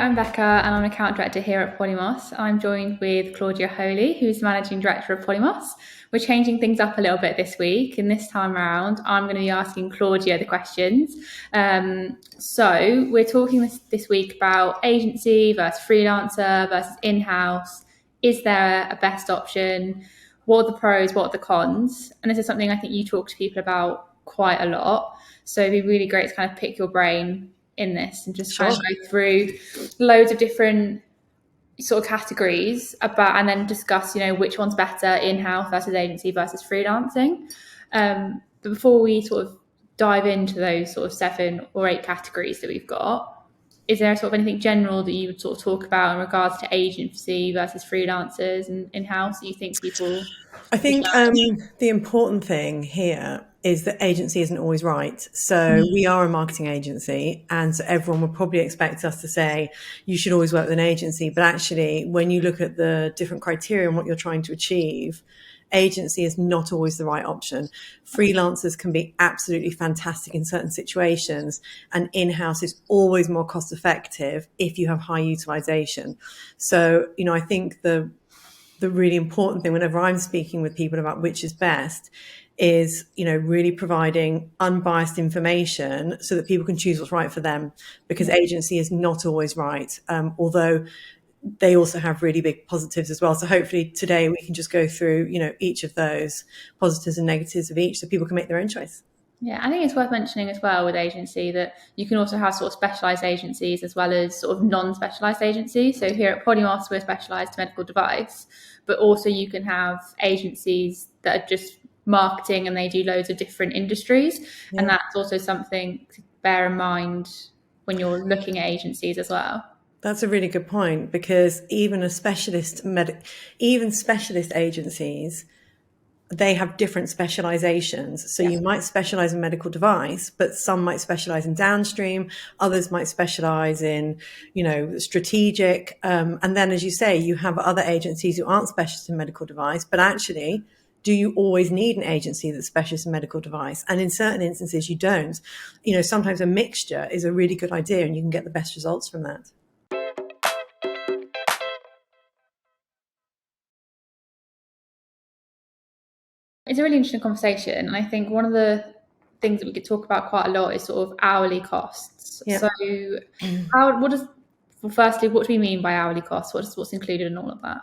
I'm Becca and I'm an account director here at Polymos. I'm joined with Claudia Holy, who's the managing director of Polymos. We're changing things up a little bit this week, and this time around, I'm going to be asking Claudia the questions. So we're talking this week about agency versus freelancer versus in-house. Is there a best option? What are the pros? What are the cons? And this is something I think you talk to people about quite a lot. So it'd be really great to kind of pick your brain in this and just kind of go through loads of different sort of categories about, and then discuss, which one's better, in-house versus agency versus freelancing. But before we sort of dive into those sort of 7 or 8 categories that we've got, is there sort of anything general that you would sort of talk about in regards to agency versus freelancers and in-house that you think people... I think the important thing here is that agency isn't always right. So we are a marketing agency, and so everyone will probably expect us to say you should always work with an agency. But actually, when you look at the different criteria and what you're trying to achieve, agency is not always the right option. Freelancers can be absolutely fantastic in certain situations, and in-house is always more cost effective if you have high utilization. So, I think the really important thing whenever I'm speaking with people about which is best is, really providing unbiased information so that people can choose what's right for them, because agency is not always right. Although they also have really big positives as well. So hopefully today we can just go through, each of those positives and negatives of each so people can make their own choice. Yeah, I think it's worth mentioning as well with agency that you can also have sort of specialised agencies as well as sort of non-specialised agencies. So here at Polymos, we're specialised medical device, but also you can have agencies that are just marketing and they do loads of different industries. Yeah. And that's also something to bear in mind when you're looking at agencies as well. That's a really good point, because even specialist agencies, they have different specializations. So you might specialize in medical device, but some might specialize in downstream, others might specialize in, strategic. And then, as you say, you have other agencies who aren't specialists in medical device, but actually, do you always need an agency that's specialist in medical device? And in certain instances, you don't. Sometimes a mixture is a really good idea and you can get the best results from that. It's a really interesting conversation, and I think one of the things that we could talk about quite a lot is sort of hourly costs. Yeah. So, firstly, what do we mean by hourly costs? What's included in all of that?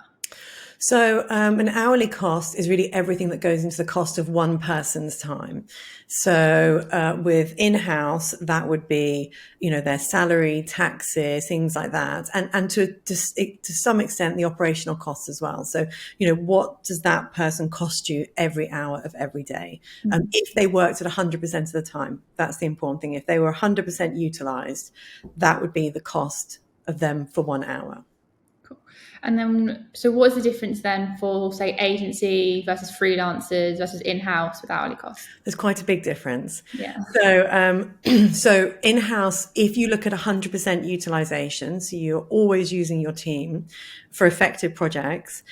So an hourly cost is really everything that goes into the cost of one person's time. So with in-house, that would be, their salary, taxes, things like that. And to some extent, the operational costs as well. So, what does that person cost you every hour of every day? If they worked at 100% of the time, that's the important thing. If they were 100% utilized, that would be the cost of them for 1 hour. And then, so what is the difference then for, say, agency versus freelancers versus in-house with hourly costs? There's quite a big difference. Yeah. So in-house, if you look at 100% utilization, so you're always using your team for effective projects,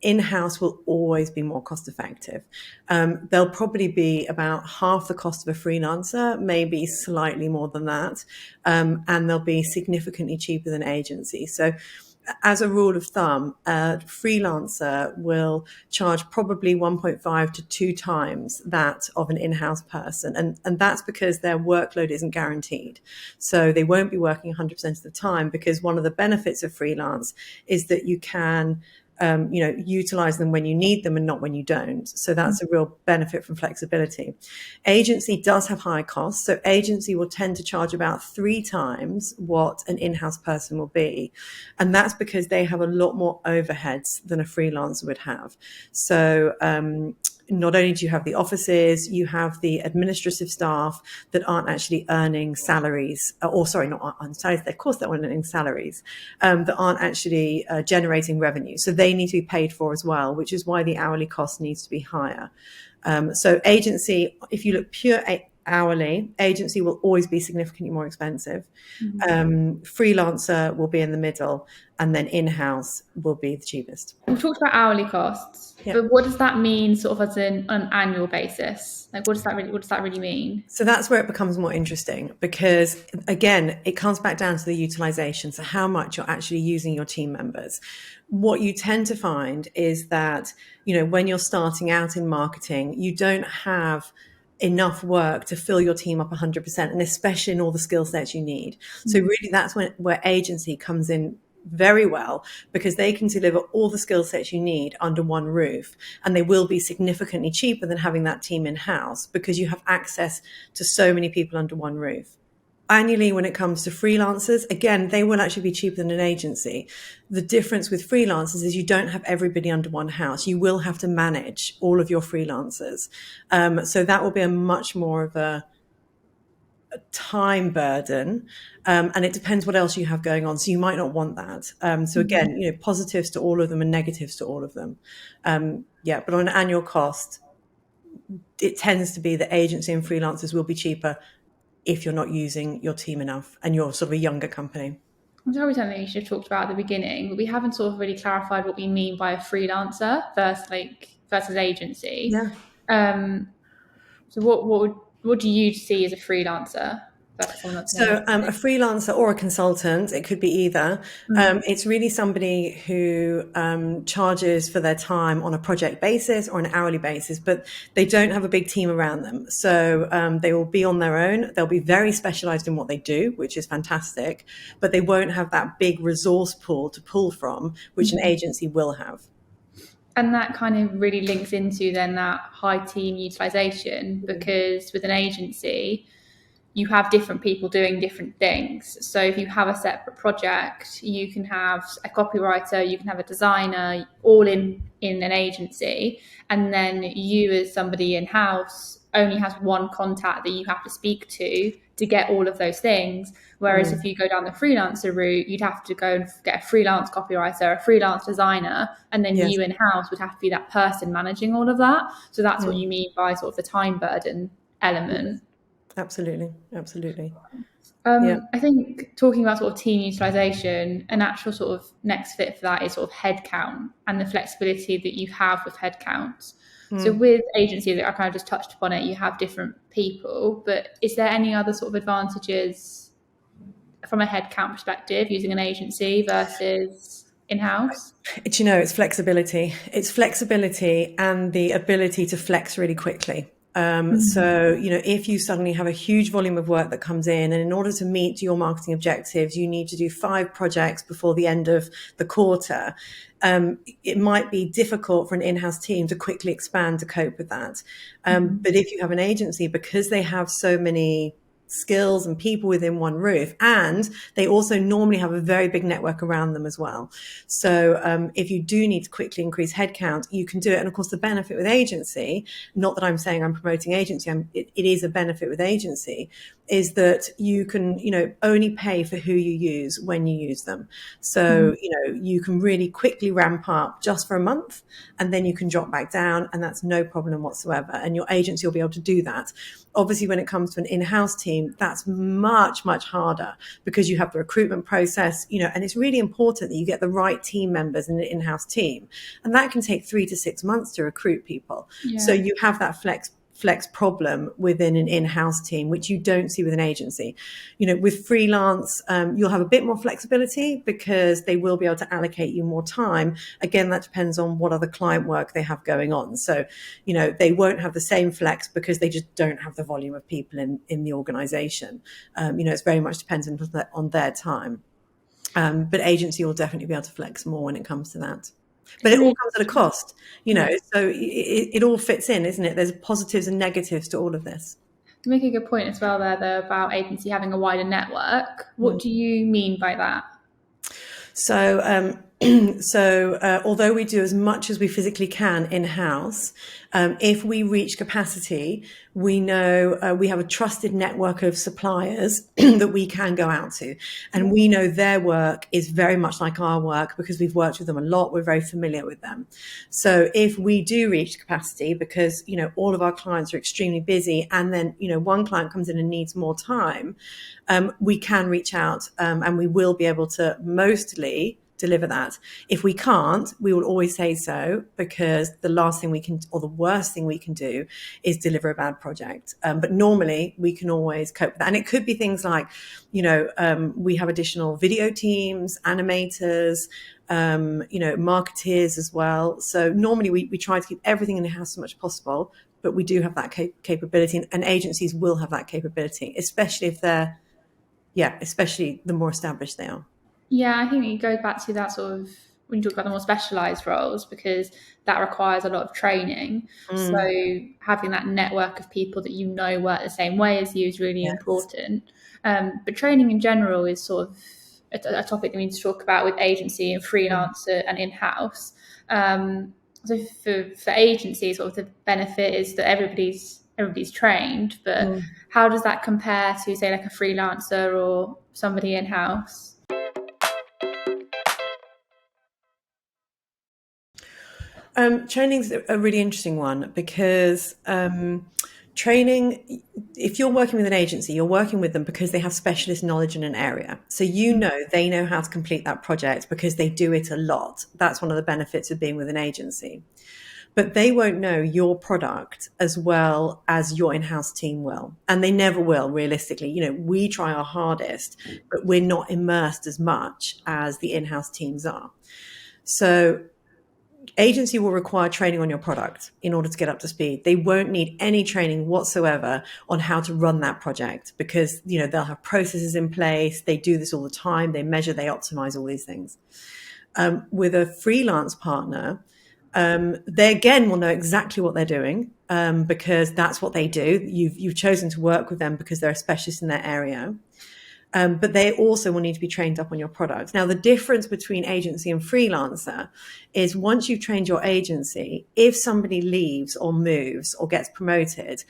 in-house will always be more cost effective. They'll probably be about half the cost of a freelancer, maybe slightly more than that. And they'll be significantly cheaper than agency. So as a rule of thumb, a freelancer will charge probably 1.5 to 2 times that of an in-house person. And that's because their workload isn't guaranteed. So they won't be working 100% of the time, because one of the benefits of freelance is that you can utilize them when you need them and not when you don't. So that's a real benefit from flexibility. Agency does have high costs. So agency will tend to charge about 3 times what an in-house person will be. And that's because they have a lot more overheads than a freelancer would have. So, not only do you have the offices, you have the administrative staff that aren't actually earning salaries, not on salaries, of course they're earning salaries, that aren't actually generating revenue. So they need to be paid for as well, which is why the hourly cost needs to be higher. So agency, if you look pure hourly. Agency will always be significantly more expensive. Freelancer will be in the middle, and then in-house will be the cheapest. We've talked about hourly costs, Yeah. but what does that mean sort of as on an annual basis? Like what does that really mean? So that's where it becomes more interesting because, again, it comes back down to the utilization. So how much you're actually using your team members. What you tend to find is that, when you're starting out in marketing, you don't have enough work to fill your team up 100%, and especially in all the skill sets you need. So really that's where agency comes in very well, because they can deliver all the skill sets you need under one roof, and they will be significantly cheaper than having that team in-house because you have access to so many people under one roof. Annually, when it comes to freelancers, again, they will actually be cheaper than an agency. The difference with freelancers is you don't have everybody under one house. You will have to manage all of your freelancers. So that will be a much more of a time burden, and it depends what else you have going on. So you might not want that. So again, positives to all of them and negatives to all of them. But on an annual cost, it tends to be that agency and freelancers will be cheaper if you're not using your team enough and you're sort of a younger company. It's probably something we should have talked about at the beginning, but we haven't sort of really clarified what we mean by a freelancer versus agency. Yeah. So what do you see as a freelancer versus someone that's an So agency? a freelancer or a consultant, it could be either. It's really somebody who charges for their time on a project basis or an hourly basis, but they don't have a big team around them. So they will be on their own. They'll be very specialized in what they do, which is fantastic, but they won't have that big resource pool to pull from, which an agency will have. And that kind of really links into then that high team utilization, because with an agency, you have different people doing different things. So if you have a separate project, you can have a copywriter, you can have a designer, all in an agency, and then you as somebody in house only has one contact that you have to speak to get all of those things. Whereas if you go down the freelancer route, you'd have to go and get a freelance copywriter, a freelance designer, and then Yes. you in house would have to be that person managing all of that. So that's what you mean by sort of the time burden element. Absolutely. Absolutely. I think talking about sort of team utilization, an actual sort of next fit for that is sort of headcount and the flexibility that you have with headcounts. So with agency, I kind of just touched upon it, you have different people, but is there any other sort of advantages from a headcount perspective using an agency versus in-house? It's flexibility. It's flexibility and the ability to flex really quickly. So, if you suddenly have a huge volume of work that comes in, and in order to meet your marketing objectives, you need to do 5 projects before the end of the quarter, it might be difficult for an in-house team to quickly expand to cope with that. But if you have an agency, because they have so many skills and people within one roof, and they also normally have a very big network around them as well. So if you do need to quickly increase headcount, you can do it. And of course, the benefit with agency, not that I'm saying I'm promoting agency, it is a benefit with agency, is that you can, only pay for who you use when you use them. So, you can really quickly ramp up just for a month, and then you can drop back down, and that's no problem whatsoever. And your agency will be able to do that. Obviously, when it comes to an in-house team, that's much, much harder because you have the recruitment process, and it's really important that you get the right team members in an in-house team. And that can take 3 to 6 months to recruit people. Yeah. So you have that flex problem within an in-house team, which you don't see with an agency. With freelance, you'll have a bit more flexibility because they will be able to allocate you more time. Again, that depends on what other client work they have going on. So, they won't have the same flex because they just don't have the volume of people in the organization. It's very much dependent on their time. But agency will definitely be able to flex more when it comes to that. But it all comes at a cost, so it all fits in, isn't it? There's positives and negatives to all of this. You make a good point as well there, though, about agency having a wider network. What do you mean by that? So So although we do as much as we physically can in-house, if we reach capacity, we know we have a trusted network of suppliers that we can go out to. And we know their work is very much like our work because we've worked with them a lot. We're very familiar with them. So if we do reach capacity, because, all of our clients are extremely busy, and then, one client comes in and needs more time, we can reach out and we will be able to mostly deliver that. If we can't, we will always say so, because the last thing we can, or the worst thing we can do, is deliver a bad project. But normally we can always cope with that. And it could be things like, we have additional video teams, animators, marketeers as well. So normally we try to keep everything in the house as much as possible, but we do have that capability, and agencies will have that capability, especially if especially the more established they are. Yeah, I think it goes back to that sort of when you talk about the more specialised roles, because that requires a lot of training. So having that network of people that work the same way as you is really important. But training in general is sort of a topic that we need to talk about with agency and freelancer and in-house. So for agencies, sort of the benefit is that everybody's trained, but how does that compare to, say, like a freelancer or somebody in-house? Training's a really interesting one, because training, if you're working with an agency, you're working with them because they have specialist knowledge in an area. So they know how to complete that project because they do it a lot. That's one of the benefits of being with an agency. But they won't know your product as well as your in-house team will. And they never will, realistically. We try our hardest, but we're not immersed as much as the in-house teams are. So agency will require training on your product in order to get up to speed. They won't need any training whatsoever on how to run that project, because they'll have processes in place. They do this all the time. They measure, they optimize all these things. With a freelance partner, they again will know exactly what they're doing, because that's what they do. You've chosen to work with them because they're a specialist in their area. But they also will need to be trained up on your product. Now, the difference between agency and freelancer is, once you've trained your agency, if somebody leaves or moves or gets promoted,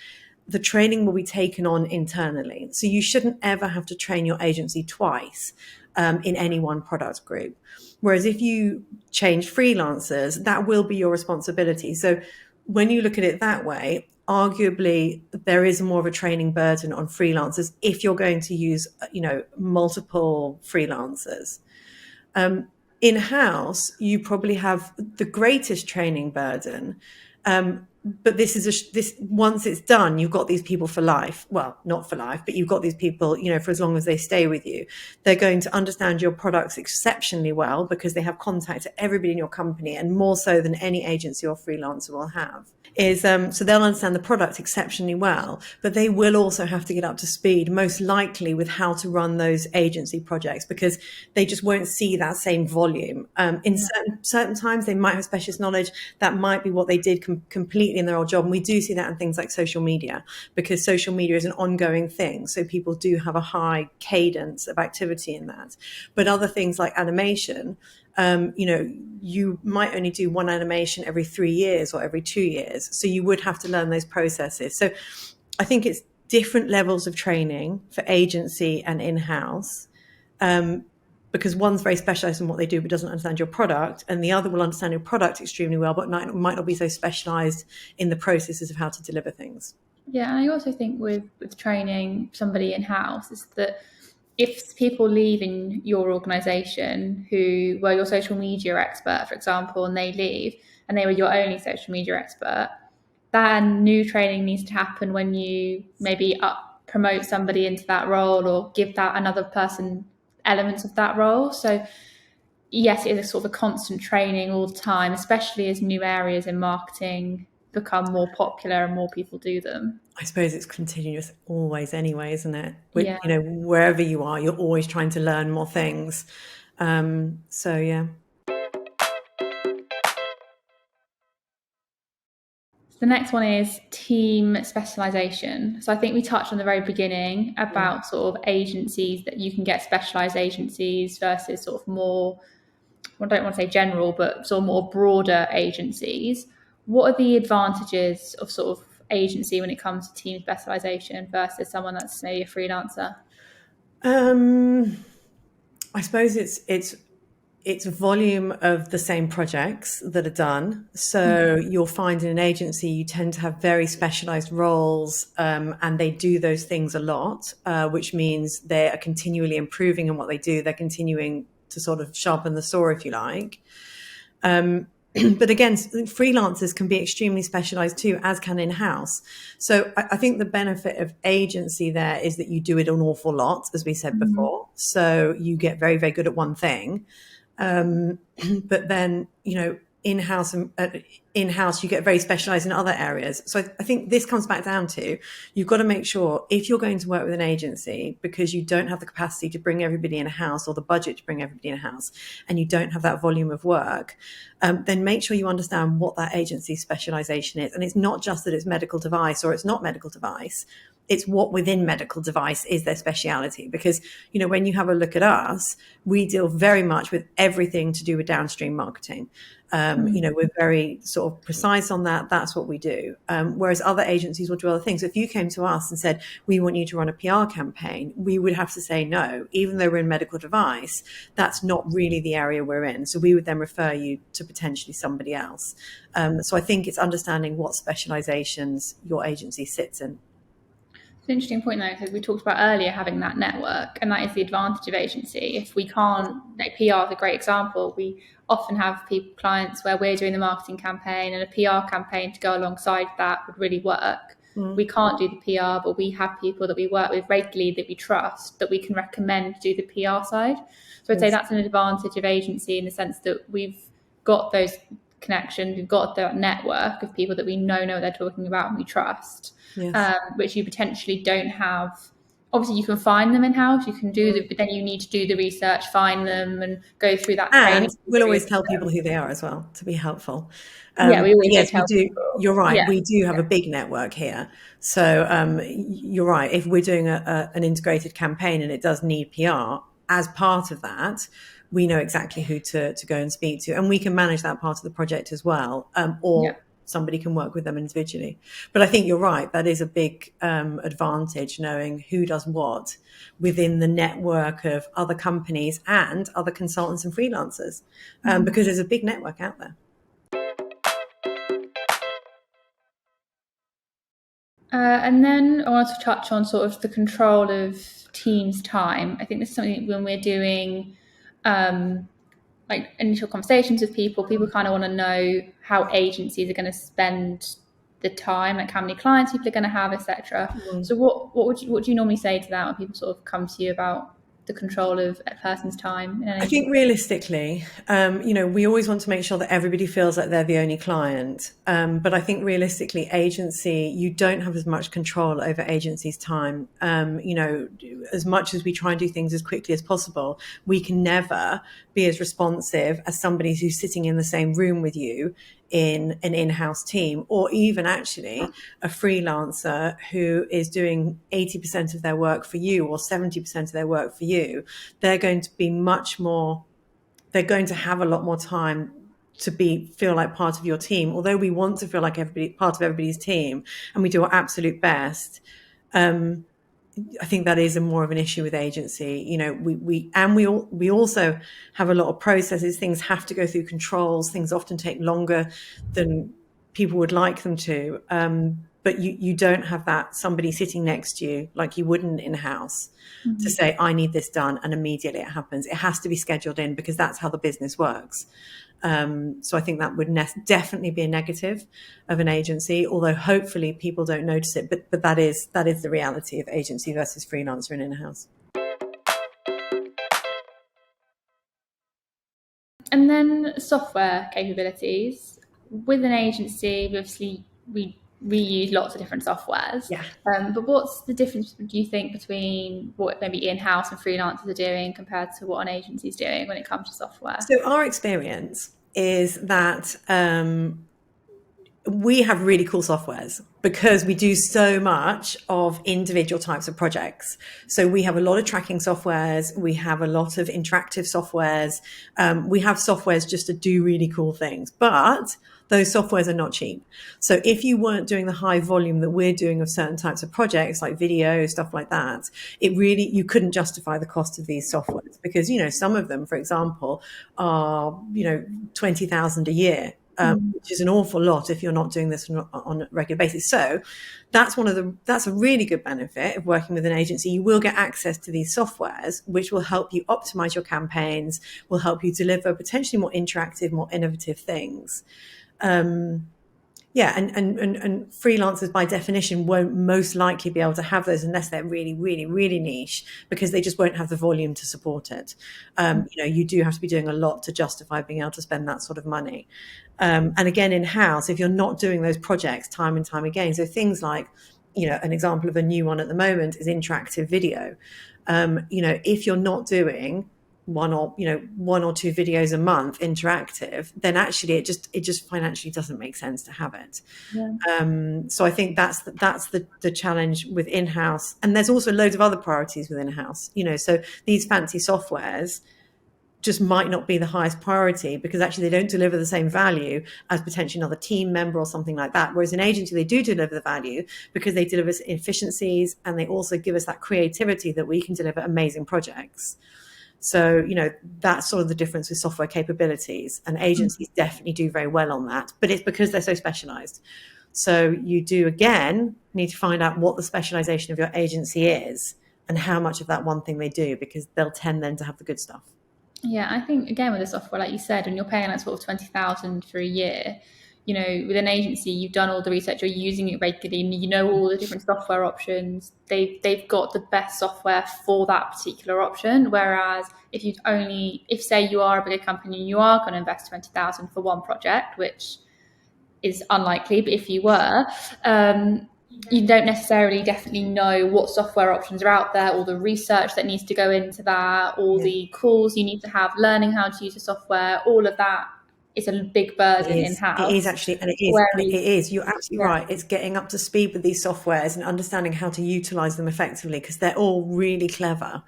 the training will be taken on internally. So you shouldn't ever have to train your agency twice in any one product group. Whereas if you change freelancers, that will be your responsibility. So when you look at it that way, arguably there is more of a training burden on freelancers if you're going to use, multiple freelancers. In-house, you probably have the greatest training burden. But this once it's done, you've got these people for life. Well, not for life, but you've got these people, for as long as they stay with you. They're going to understand your products exceptionally well because they have contact to everybody in your company, and more so than any agency or freelancer will have. So they'll understand the product exceptionally well, but they will also have to get up to speed, most likely, with how to run those agency projects, because they just won't see that same volume. In certain times, they might have specialist knowledge. That might be what they did completely in their old job. And we do see that in things like social media, because social media is an ongoing thing. So people do have a high cadence of activity in that. But other things like animation, you might only do one animation every 3 years or every 2 years. So you would have to learn those processes. So I think it's different levels of training for agency and in-house, because one's very specialized in what they do but doesn't understand your product, and the other will understand your product extremely well but might not be so specialized in the processes of how to deliver things. Yeah, and I also think with training somebody in-house is that if people leave in your organization who were your social media expert, for example, and they leave and they were your only social media expert, then new training needs to happen when you maybe promote somebody into that role or give that another person elements of that role. So yes, it is a sort of a constant training all the time, especially as new areas in marketing become more popular and more people do them. I suppose it's continuous always anyway, isn't it? Yeah. Wherever you are, you're always trying to learn more things. So yeah. The next one is team specialization. So I think we touched on the very beginning about sort of agencies that you can get specialized agencies versus sort of more I don't want to say general, but sort of more broader agencies, what are the advantages of sort of agency when it comes to team specialization versus someone that's maybe a freelancer? I suppose it's volume of the same projects that are done. So you'll find in an agency you tend to have very specialized roles, and they do those things a lot, which means they are continually improving in what they do. They're continuing to sort of sharpen the saw, if you like. But again, freelancers can be extremely specialized too, as can in-house. So I think the benefit of agency there is that you do it an awful lot, as we said before. So you get very, very good at one thing. But then, in-house you get very specialized in other areas. So I think this comes back down to, you've got to make sure if you're going to work with an agency because you don't have the capacity to bring everybody in a house or the budget to bring everybody in a house, and you don't have that volume of work, then make sure you understand what that agency's specialization is. And it's not just that it's medical device or it's not medical device. It's what within medical device is their speciality. Because, when you have a look at us, we deal very much with everything to do with downstream marketing. We're very sort of precise on that. That's what we do. Whereas other agencies will do other things. So if you came to us and said, we want you to run a PR campaign, we would have to say no. Even though we're in medical device, that's not really the area we're in. So we would then refer you to potentially somebody else. So I think it's understanding what specializations your agency sits in. It's an interesting point though, because we talked about earlier having that network, and that is the advantage of agency. If we can't, like PR is a great example. We often have clients where we're doing the marketing campaign and a PR campaign to go alongside that would really work. We can't do the PR, but we have people that we work with regularly that we trust that we can recommend to do the PR side. So I'd say that's an advantage of agency in the sense that we've got those connections, we've got that network of people that we know what they're talking about and we trust. Yes. Which you potentially don't have. Obviously, you can find them in-house, you can do but then you need to do the research, find them and go through that training. And we'll always tell people who they are as well, to be helpful. Yeah, we always yes, we tell do. people. You're right. Yeah. We do have a big network here. So you're right. If we're doing an integrated campaign and it does need PR, as part of that, we know exactly who to go and speak to. And we can manage that part of the project as well. Somebody can work with them individually. But I think you're right. That is a big advantage, knowing who does what within the network of other companies and other consultants and freelancers, because there's a big network out there. And then I want to touch on sort of the control of teams' time. I think this is something when we're doing like initial conversations with people kind of want to know how agencies are going to spend the time, like how many clients people are going to have, etc. So what do you normally say to that when people sort of come to you about the control of a person's time in an agency? I think realistically, we always want to make sure that everybody feels like they're the only client. But I think realistically, agency, you don't have as much control over agency's time. As much as we try and do things as quickly as possible, we can never be as responsive as somebody who's sitting in the same room with you in an in-house team, or even actually a freelancer who is doing 80% of their work for you or 70% of their work for you. They're going to be they're going to have a lot more time to feel like part of your team. Although we want to feel like part of everybody's team and we do our absolute best, I think that is more of an issue with agency. We also have a lot of processes. Things have to go through controls. Things often take longer than people would like them to. But you don't have that somebody sitting next to you like you wouldn't in-house to say, I need this done, and immediately it happens. It has to be scheduled in because that's how the business works. So I think that would definitely be a negative of an agency, although hopefully people don't notice it. But that is the reality of agency versus freelancer and in-house. And then software capabilities. With an agency, obviously we use lots of different softwares. Yeah. But what's the difference, do you think, between what maybe in-house and freelancers are doing compared to what an agency is doing when it comes to software? So our experience is that we have really cool softwares because we do so much of individual types of projects. So we have a lot of tracking softwares. We have a lot of interactive softwares. We have softwares just to do really cool things, but those softwares are not cheap. So if you weren't doing the high volume that we're doing of certain types of projects like video, stuff like that, you couldn't justify the cost of these softwares because, some of them, for example, are, 20,000 a year. Which is an awful lot if you're not doing this on a regular basis. So that's a really good benefit of working with an agency. You will get access to these softwares, which will help you optimize your campaigns, will help you deliver potentially more interactive, more innovative things. And freelancers by definition won't most likely be able to have those unless they're really, really, really niche, because they just won't have the volume to support it. You do have to be doing a lot to justify being able to spend that sort of money. And again, in-house, if you're not doing those projects time and time again, so things like, an example of a new one at the moment is interactive video. If you're not doing one or two videos a month interactive, then actually it just financially doesn't make sense to have it. So I think that's the challenge with in-house. And there's also loads of other priorities with in-house, so these fancy softwares just might not be the highest priority because actually they don't deliver the same value as potentially another team member or something like that. Whereas an agency, they do deliver the value because they deliver efficiencies and they also give us that creativity that we can deliver amazing projects. So, that's sort of the difference with software capabilities, and agencies definitely do very well on that, but it's because they're so specialized. So you do, again, need to find out what the specialization of your agency is and how much of that one thing they do, because they'll tend then to have the good stuff. Yeah, I think again with the software, like you said, when you're paying like sort of 20,000 for a year, with an agency, you've done all the research, you're using it regularly, and you know all the different software options. They've got the best software for that particular option. Whereas if say you are a bigger company and you are going to invest 20,000 for one project, which is unlikely, but if you were, you don't necessarily definitely know what software options are out there, all the research that needs to go into that, all the calls you need to have, learning how to use the software, all of that is a big burden in-house. It is actually, and it is. You're absolutely right. It's getting up to speed with these softwares and understanding how to utilize them effectively, because they're all really clever.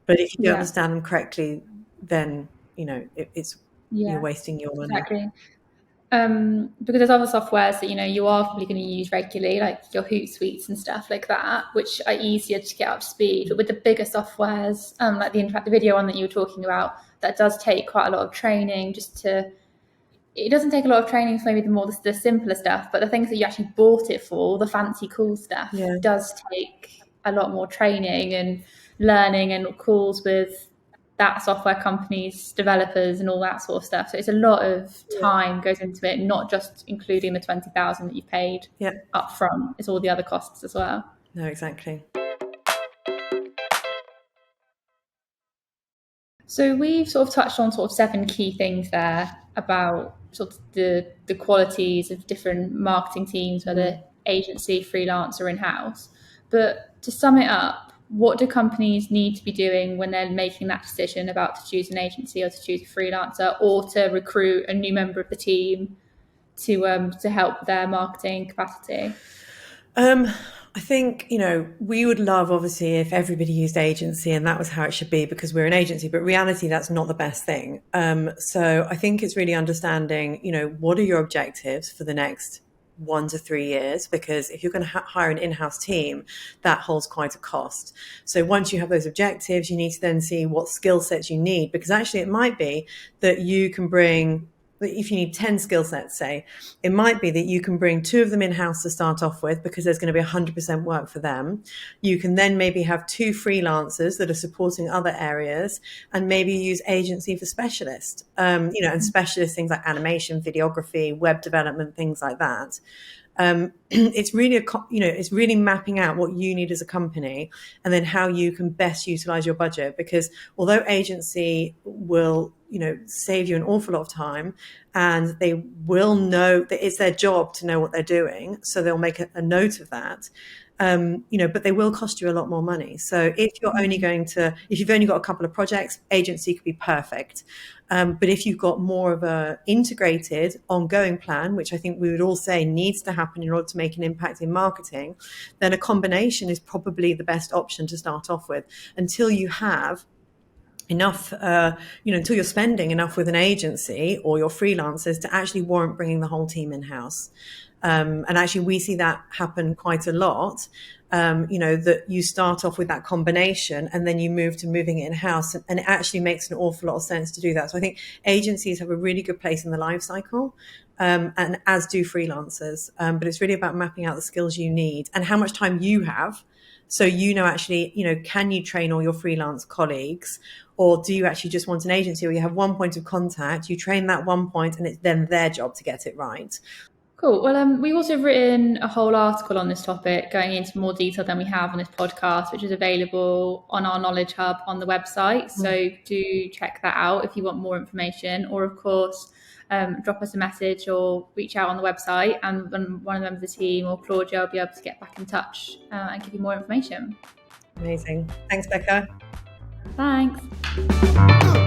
But if you don't understand them correctly, then you're wasting your money. Exactly. Because there's other softwares that you are probably going to use regularly, like your Hootsuites and stuff like that, which are easier to get up to speed. But with the bigger softwares, like the video one that you were talking about, that does take quite a lot of training. It doesn't take a lot of training for maybe the simpler stuff, but the things that you actually bought it for, the fancy cool stuff, does take a lot more training and learning and calls with that software company's developers and all that sort of stuff. So it's a lot of time goes into it, not just including the 20,000 that you paid up front. It's all the other costs as well. No, exactly. So we've sort of touched on sort of 7 key things there about sort of the qualities of different marketing teams, whether agency, freelance, or in-house. But to sum it up, what do companies need to be doing when they're making that decision about to choose an agency or to choose a freelancer or to recruit a new member of the team to help their marketing capacity? I think, we would love, obviously, if everybody used agency and that was how it should be because we're an agency, but reality, that's not the best thing. So I think it's really understanding, what are your objectives for the next 1 to 3 years, because if you're going to hire an in-house team, that holds quite a cost. So once you have those objectives, you need to then see what skill sets you need, because actually it might be that you can bring, if you need 10 skill sets, say, it might be that you can bring 2 of them in-house to start off with because there's going to be 100% work for them. You can then maybe have 2 freelancers that are supporting other areas, and maybe use agency for specialists, and specialist things like animation, videography, web development, things like that. It's really it's really mapping out what you need as a company and then how you can best utilize your budget, because although agency will save you an awful lot of time, and they will know that it's their job to know what they're doing, so they'll make a note of that. but they will cost you a lot more money. So if you've only got a couple of projects, agency could be perfect. But if you've got more of a integrated ongoing plan, which I think we would all say needs to happen in order to make an impact in marketing, then a combination is probably the best option to start off with until you have enough, until you're spending enough with an agency or your freelancers to actually warrant bringing the whole team in-house. And actually, we see that happen quite a lot. That you start off with that combination and then you move to moving it in-house. And it actually makes an awful lot of sense to do that. So I think agencies have a really good place in the life cycle, and as do freelancers. But it's really about mapping out the skills you need and how much time you have. So, actually, can you train all your freelance colleagues, or do you actually just want an agency where you have one point of contact, you train that one point and it's then their job to get it right? Cool. Well, we've also written a whole article on this topic, going into more detail than we have on this podcast, which is available on our Knowledge Hub on the website. So do check that out if you want more information, or of course, drop us a message or reach out on the website, and one of the members of the team or Claudia will be able to get back in touch and give you more information. Amazing. Thanks, Becca. Thanks.